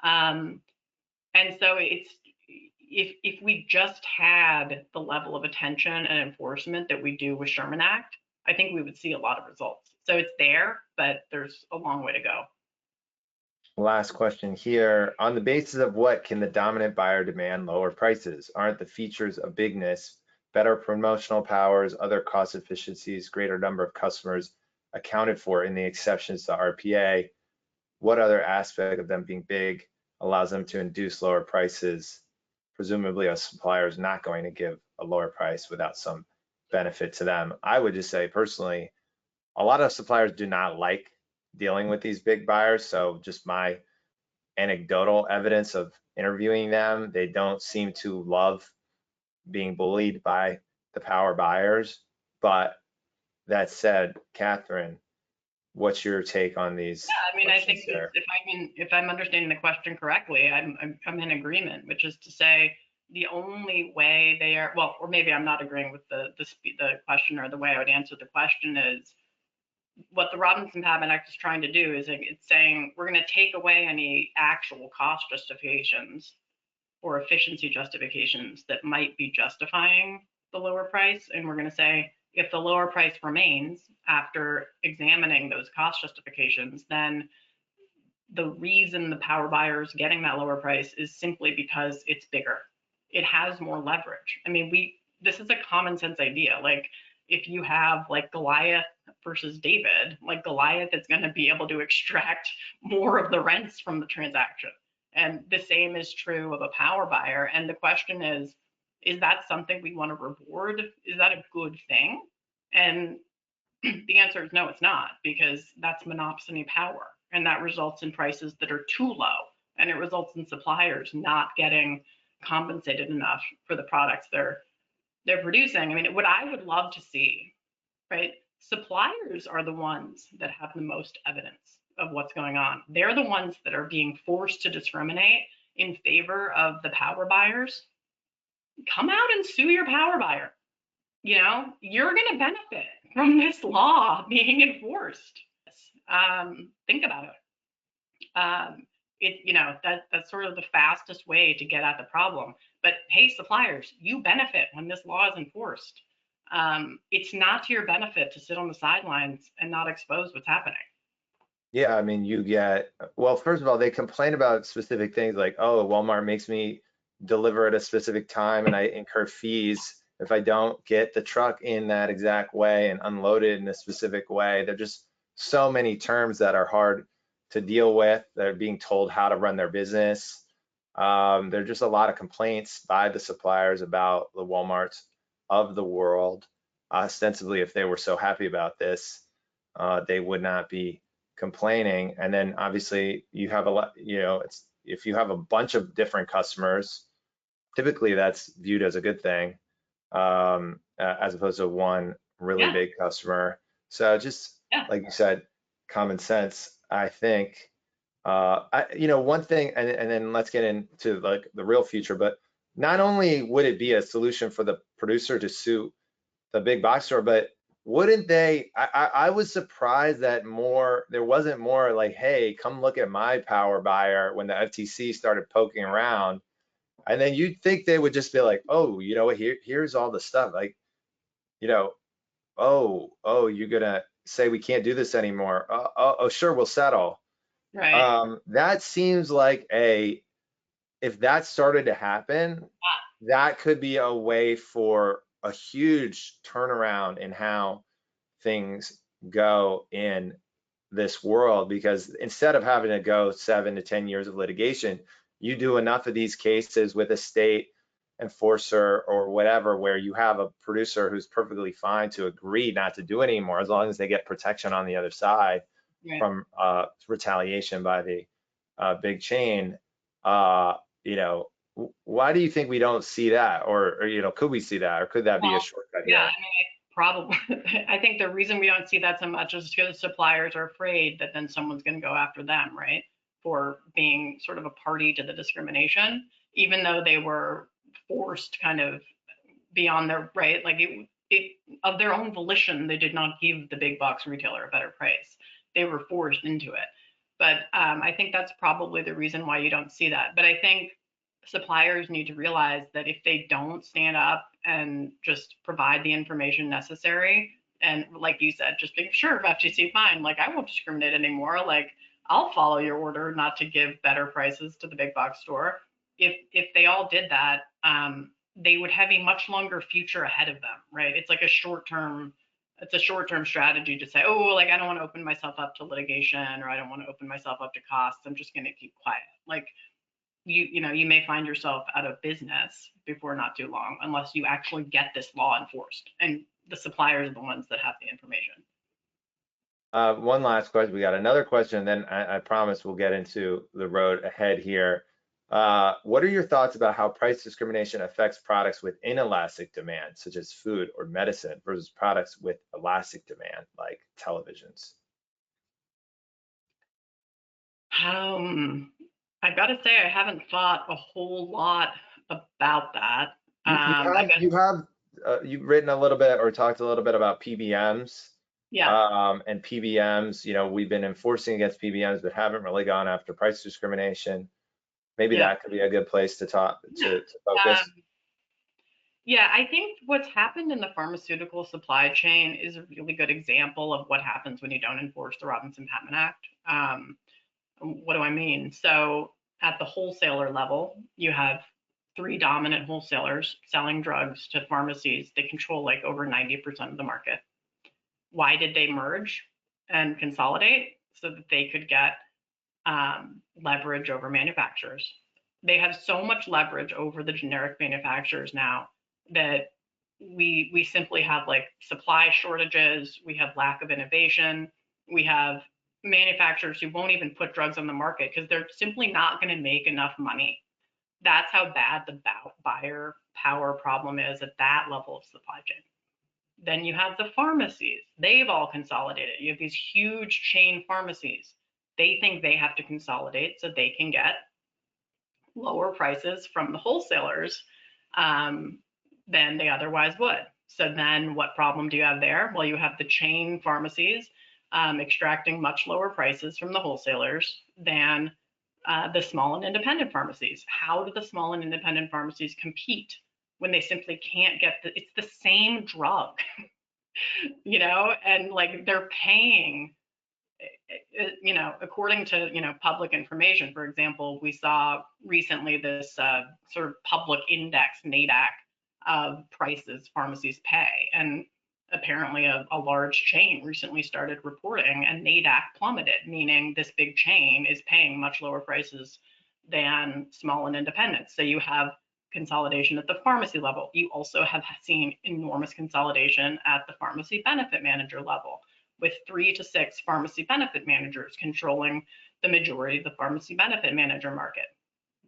And so if we just had the level of attention and enforcement that we do with Sherman Act, I think we would see a lot of results. So it's there, but there's a long way to go. Last question here. On the basis of what can the dominant buyer demand lower prices? Aren't the features of bigness, better promotional powers, other cost efficiencies, greater number of customers accounted for in the exceptions to RPA? What other aspect of them being big allows them to induce lower prices? Presumably a supplier is not going to give a lower price without some benefit to them. I would just say personally, a lot of suppliers do not like dealing with these big buyers. So just my anecdotal evidence of interviewing them, they don't seem to love being bullied by the power buyers. But that said, Catherine, what's your take on these? Yeah, I mean, I think if I'm understanding the question correctly, I'm in agreement, which is to say the only way they are, well, or maybe I'm not agreeing with the question, or the way I would answer the question is, what the Robinson-Patman Act is trying to do is it's saying we're going to take away any actual cost justifications or efficiency justifications that might be justifying the lower price. And we're going to say, if the lower price remains after examining those cost justifications, then the reason the power buyer is getting that lower price is simply because it's bigger. It has more leverage. I mean, this is a common sense idea. Like, if you have like Goliath versus David, like Goliath is going to be able to extract more of the rents from the transaction. And the same is true of a power buyer. And the question is that something we want to reward? Is that a good thing? And the answer is no, it's not, because that's monopsony power. And that results in prices that are too low. And it results in suppliers not getting compensated enough for the products they're producing. I mean, what I would love to see, right? Suppliers are the ones that have the most evidence of what's going on. They're the ones that are being forced to discriminate in favor of the power buyers. Come out and sue your power buyer. You're going to benefit from this law being enforced. Think about it. That's sort of the fastest way to get at the problem. But hey, suppliers, you benefit when this law is enforced. It's not to your benefit to sit on the sidelines and not expose what's happening. Yeah, I mean, well, first of all, they complain about specific things like, oh, Walmart makes me deliver at a specific time and I incur fees if I don't get the truck in that exact way and unload it in a specific way. There are just so many terms that are hard to deal with. They're being told how to run their business. There are just a lot of complaints by the suppliers about the Walmarts of the world. Ostensibly, if they were so happy about this, they would not be complaining. And then obviously you have a lot, if you have a bunch of different customers, typically that's viewed as a good thing, as opposed to one really big customer. So just like you said, common sense, I think. One thing, and then let's get into like the real future, but not only would it be a solution for the producer to sue the big box store, but wouldn't they, I was surprised that there wasn't more like, hey, come look at my power buyer when the FTC started poking around. And then you'd think they would just be like, oh, you know what, here's all the stuff. Like, oh, you're gonna say we can't do this anymore. Oh, sure, we'll settle. Right. That seems like if that started to happen, that could be a way for a huge turnaround in how things go in this world, because instead of having to go 7 to 10 years of litigation, you do enough of these cases with a state enforcer or whatever, where you have a producer who's perfectly fine to agree not to do it anymore, as long as they get protection on the other side Right. from retaliation by the big chain. You know, why do you think we don't see that? Or, you know, could we see that? Or could that be a Well, shortcut yeah, here? I mean, probably. I think the reason we don't see that so much is because suppliers are afraid that then someone's going to go after them, right, for being sort of a party to the discrimination, even though they were forced kind of beyond their right, like it of their own volition, they did not give the big box retailer a better price. They were forced into it. But I think that's probably the reason why you don't see that. But I think suppliers need to realize that if they don't stand up and just provide the information necessary, and like you said, just being sure of FTC fine, like I won't discriminate anymore. Like I'll follow your order not to give better prices to the big box store. If they all did that, they would have a much longer future ahead of them, right? It's like a short-term strategy to say, oh, like I don't want to open myself up to litigation, or I don't want to open myself up to costs. I'm just going to keep quiet. Like you may find yourself out of business before not too long, unless you actually get this law enforced. And the suppliers are the ones that have the information. One last question. We got another question, then I promise we'll get into the road ahead here. What are your thoughts about how price discrimination affects products with inelastic demand, such as food or medicine, versus products with elastic demand, like televisions? I've got to say, I haven't thought a whole lot about that. I guess, You've written a little bit or talked a little bit about PBMs. yeah, And PBMs, you know, we've been enforcing against PBMs, but haven't really gone after price discrimination. Maybe yeah. that could be a good place to talk to Um, focus. yeah, I think what's happened in the pharmaceutical supply chain is a really good example of what happens when you don't enforce the Robinson-Patman Act. What do I mean? So at the wholesaler level, you have three dominant wholesalers selling drugs to pharmacies. They control like over 90% of the market. Why did they merge and consolidate? So that they could get leverage over manufacturers. They have so much leverage over the generic manufacturers now that we simply have like supply shortages, we have lack of innovation, we have manufacturers who won't even put drugs on the market because they're simply not going to make enough money. That's how bad the buyer power problem is at that level of supply chain. Then you have the pharmacies. They've all consolidated. You have these huge chain pharmacies. They think they have to consolidate so they can get lower prices from the wholesalers than they otherwise would. So then what problem do you have there? Well, you have the chain pharmacies extracting much lower prices from the wholesalers than the small and independent pharmacies. How do the small and independent pharmacies compete when they simply can't get it's the same drug, and like they're paying, according to, public information. For example, we saw recently this sort of public index, NADAC, of prices pharmacies pay. And apparently a large chain recently started reporting, and NADAC plummeted, meaning this big chain is paying much lower prices than small and independent. So you have consolidation at the pharmacy level. You also have seen enormous consolidation at the pharmacy benefit manager level, with 3 to 6 pharmacy benefit managers controlling the majority of the pharmacy benefit manager market.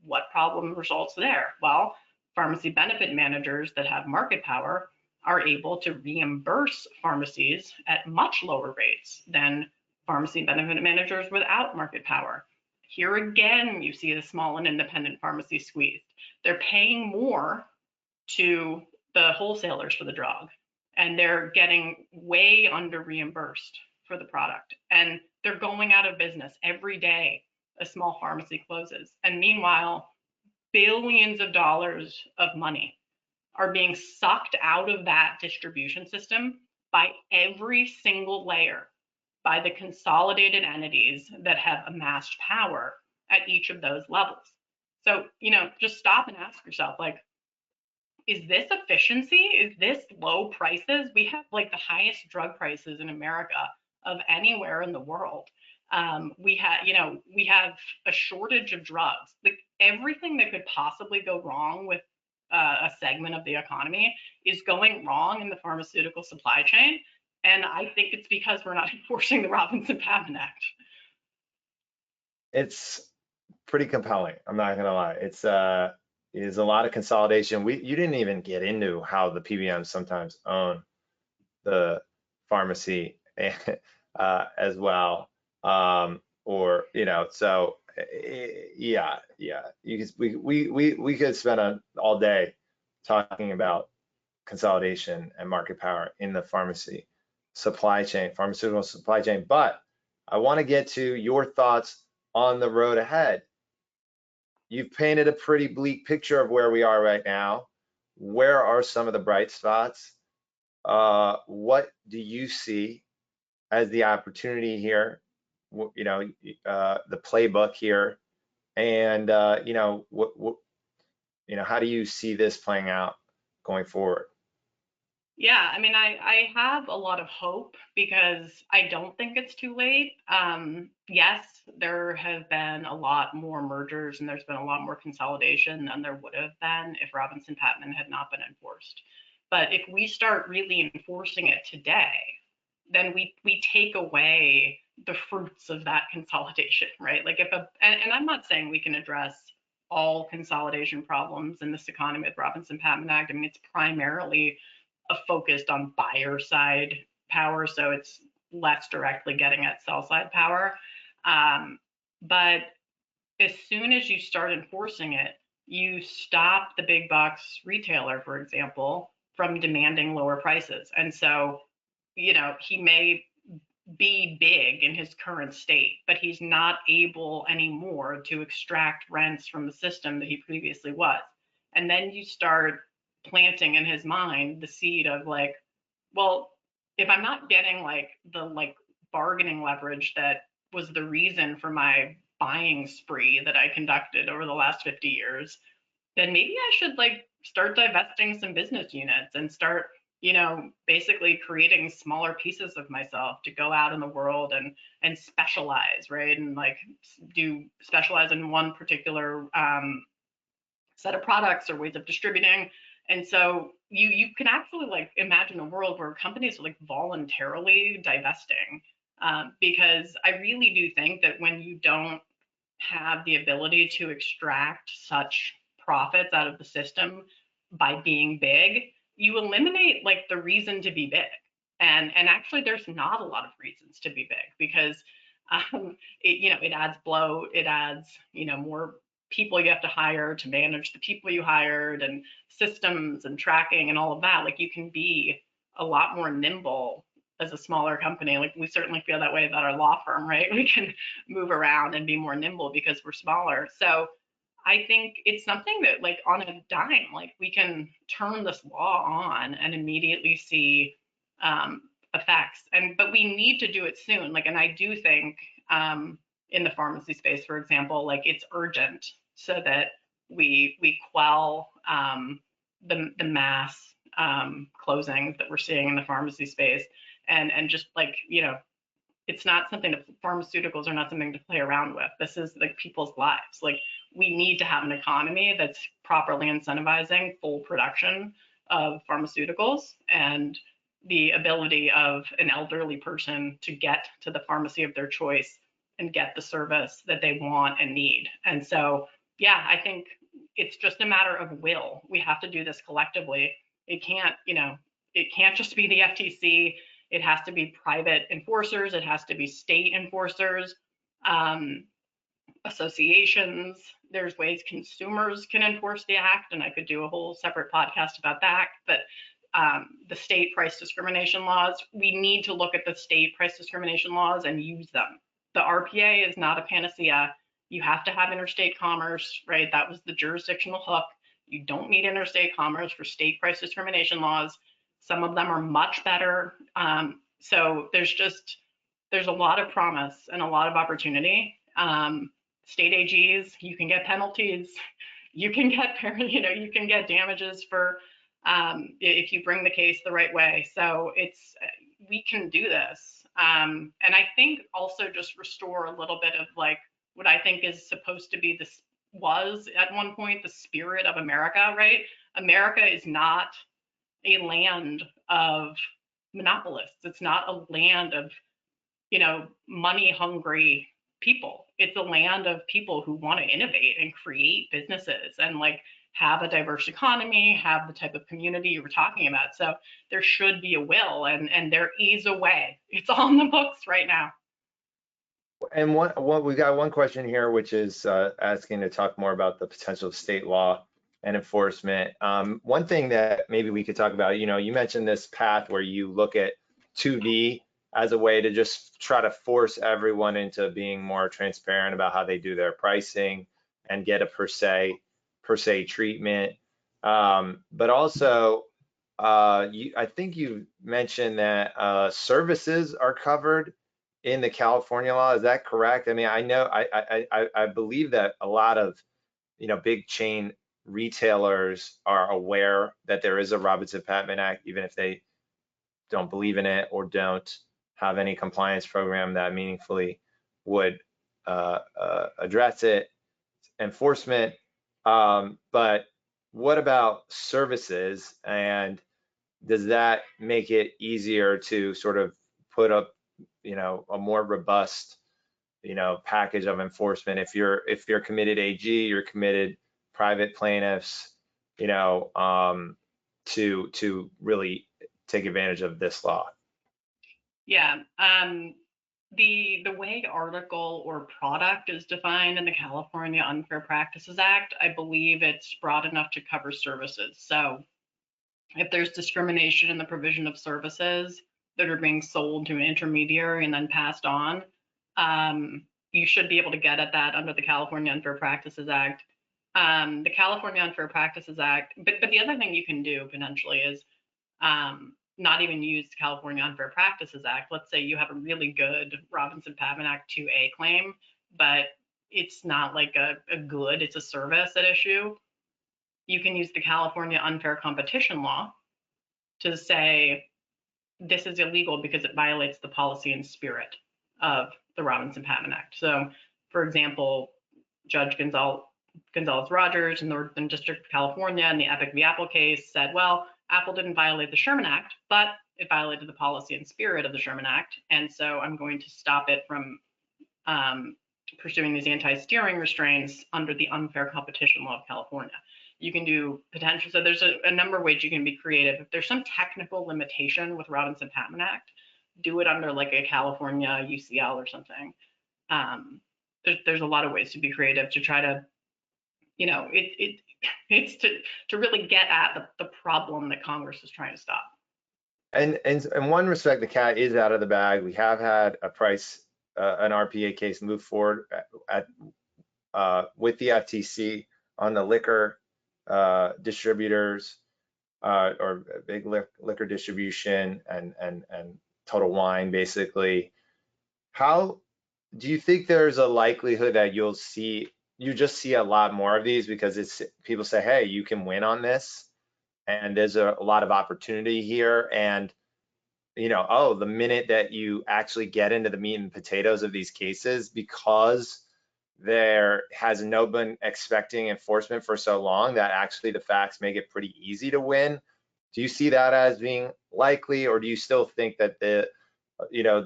What problem results there? Well, pharmacy benefit managers that have market power are able to reimburse pharmacies at much lower rates than pharmacy benefit managers without market power. Here again, you see the small and independent pharmacy squeezed. They're paying more to the wholesalers for the drug, and they're getting way under reimbursed for the product. And they're going out of business every day. A small pharmacy closes. And meanwhile, billions of dollars of money are being sucked out of that distribution system by every single layer, by the consolidated entities that have amassed power at each of those levels. So, just stop and ask yourself, like, is this efficiency? Is this low prices? We have like the highest drug prices in America of anywhere in the world. We have a shortage of drugs. Like everything that could possibly go wrong with a segment of the economy is going wrong in the pharmaceutical supply chain. And I think it's because we're not enforcing the Robinson-Patman Act. It's pretty compelling. I'm not gonna lie. It's is a lot of consolidation. You didn't even get into how the PBMs sometimes own the pharmacy as well. Or, you know, so yeah. We could spend all day talking about consolidation and market power in the pharmacy supply chain, pharmaceutical supply chain. But I want to get to your thoughts on the road ahead. You've painted a pretty bleak picture of where we are right now. Where are some of the bright spots? What do you see as the opportunity here? You know, the playbook here, and you know, how do you see this playing out going forward? Yeah, I mean, I have a lot of hope because I don't think it's too late. Yes, there have been a lot more mergers and there's been a lot more consolidation than there would have been if Robinson-Patman had not been enforced. But if we start really enforcing it today, then we take away the fruits of that consolidation, right? Like and I'm not saying we can address all consolidation problems in this economy with Robinson-Patman Act. I mean, it's primarily focused on buyer side power, so it's less directly getting at sell side power. But as soon as you start enforcing it, you stop the big box retailer, for example, from demanding lower prices. And so, you know, he may be big in his current state, but he's not able anymore to extract rents from the system that he previously was. And then you start planting in his mind the seed of like, well, if I'm not getting like the bargaining leverage that was the reason for my buying spree that I conducted over the last 50 years, then maybe I should like start divesting some business units and start, you know, basically creating smaller pieces of myself to go out in the world and specialize, right? And like do specialize in one particular set of products or ways of distributing. And so you can actually like imagine a world where companies are like voluntarily divesting, because I really do think that when you don't have the ability to extract such profits out of the system by being big, you eliminate like the reason to be big. And actually there's not a lot of reasons to be big because it adds bloat, it adds, you know, more people you have to hire to manage the people you hired and systems and tracking and all of that. Like you can be a lot more nimble as a smaller company. Like we certainly feel that way about our law firm, right? We can move around and be more nimble because we're smaller. So I think it's something that like on a dime, like we can turn this law on and immediately see effects. But we need to do it soon. Like, and I do think in the pharmacy space, for example, like it's urgent so that we quell the mass closings that we're seeing in the pharmacy space, and just like, you know, it's not something that pharmaceuticals are not something to play around with. This is like people's lives. Like we need to have an economy that's properly incentivizing full production of pharmaceuticals and the ability of an elderly person to get to the pharmacy of their choice and get the service that they want and need. And so, yeah, I think it's just a matter of will. We have to do this collectively. It can't, you know, it can't just be the FTC. It has to be private enforcers. It has to be state enforcers, associations. There's ways consumers can enforce the act, and I could do a whole separate podcast about that. But the state price discrimination laws, we need to look at the state price discrimination laws and use them. The RPA is not a panacea. You have to have interstate commerce, right? That was the jurisdictional hook. You don't need interstate commerce for state price discrimination laws. Some of them are much better. So there's a lot of promise and a lot of opportunity. State AGs, you can get penalties. You can get, you know, you can get damages for if you bring the case the right way. So we can do this. And I think also just restore a little bit of like what I think is supposed to be this was at one point the spirit of America, right? America is not a land of monopolists. It's not a land of, money hungry people. It's a land of people who want to innovate and create businesses and like have a diverse economy, have the type of community you were talking about. So there should be a will, and there is a way. It's on the books right now. And what we got one question here, which is asking to talk more about the potential of state law and enforcement. One thing that maybe we could talk about, you mentioned this path where you look at 2V as a way to just try to force everyone into being more transparent about how they do their pricing and get a per se treatment. But also, I think you mentioned that services are covered in the California law. Is that correct? I mean, I know, I believe that a lot of, big chain retailers are aware that there is a Robinson-Patman Act, even if they don't believe in it or don't have any compliance program that meaningfully would address it. Enforcement, but what about services? And does that make it easier to sort of put up, a more robust, package of enforcement? If you're committed AG, you're committed private plaintiffs, to really take advantage of this law. Yeah. The way article or product is defined in the California Unfair Practices Act, I believe it's broad enough to cover services. So if there's discrimination in the provision of services that are being sold to an intermediary and then passed on, you should be able to get at that under the California Unfair Practices Act. The California Unfair Practices Act, but the other thing you can do potentially is not even use the California Unfair Practices Act. Let's say you have a really good Robinson-Patman Act 2A claim, but it's not like a good, it's a service at issue. You can use the California Unfair Competition Law to say this is illegal because it violates the policy and spirit of the Robinson-Patman Act. So, for example, Judge Gonzalez-Rogers in the Northern District of California in the Epic v. Apple case said, well, Apple didn't violate the Sherman Act, but it violated the policy and spirit of the Sherman Act. And so I'm going to stop it from pursuing these anti-steering restraints under the Unfair Competition Law of California. You can do potential, so there's a number of ways you can be creative. If there's some technical limitation with Robinson-Patman Act, do it under like a California UCL or something. There's a lot of ways to be creative to try to, it's to really get at the problem that Congress is trying to stop. And in one respect, the cat is out of the bag. We have had an RPA case move forward with the FTC on the liquor distributors or big liquor distribution and Total Wine, basically. How do you think there's a likelihood that you just see a lot more of these because people say, hey, you can win on this, and there's a lot of opportunity here, and the minute that you actually get into the meat and potatoes of these cases, because there has no been expecting enforcement for so long, that actually the facts make it pretty easy to win. Do you see that as being likely, or do you still think that the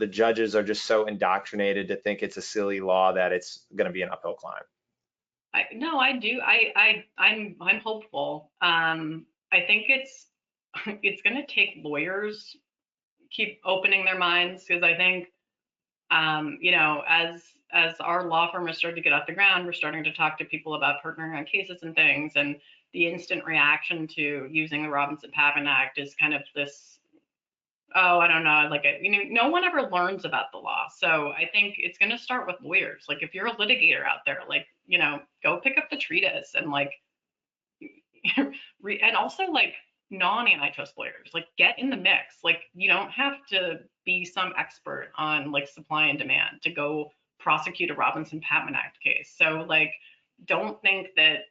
judges are just so indoctrinated to think it's a silly law that it's going to be an uphill climb? No, I do. I'm hopeful. I think it's going to take lawyers keep opening their minds, because I think as our law firm has started to get off the ground, we're starting to talk to people about partnering on cases and things, and the instant reaction to using the Robinson-Patman Act is kind of this, oh, I don't know, like, no one ever learns about the law. So I think it's going to start with lawyers. Like, if you're a litigator out there, like, go pick up the treatise and like, and also like non-antitrust lawyers, like, get in the mix. Like, you don't have to be some expert on like supply and demand to go prosecute a Robinson-Patman Act case. So like, don't think that,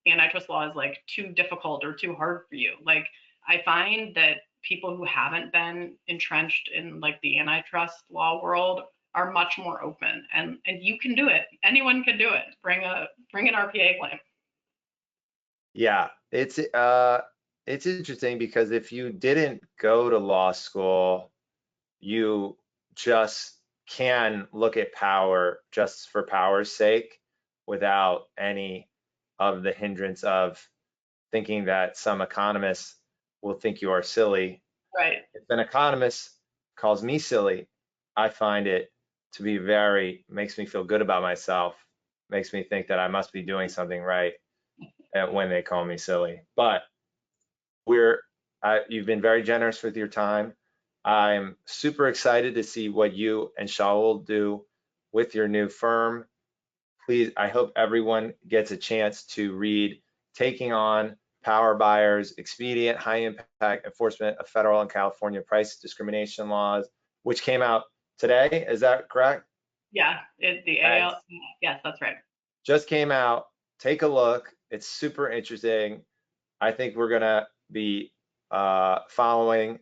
antitrust law is like too difficult or too hard for you. Like, I find that people who haven't been entrenched in like the antitrust law world are much more open, and you can do it. Anyone can do it. Bring an RPA claim. Yeah, it's interesting because if you didn't go to law school, you just can look at power just for power's sake without any of the hindrance of thinking that some economists will think you are silly. Right. If an economist calls me silly, I find it to be makes me feel good about myself, makes me think that I must be doing something right when they call me silly. But you've been very generous with your time. I'm super excited to see what you and Shaul do with your new firm. Please, I hope everyone gets a chance to read Taking On Power Buyers, Expedient High Impact Enforcement of Federal and California Price Discrimination Laws, which came out today. Is that correct? Yeah, the AL. Yes, that's right. Just came out. Take a look. It's super interesting. I think we're gonna be following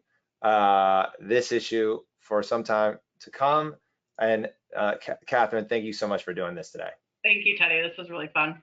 this issue for some time to come. And Catherine, thank you so much for doing this today. Thank you, Teddy. This was really fun.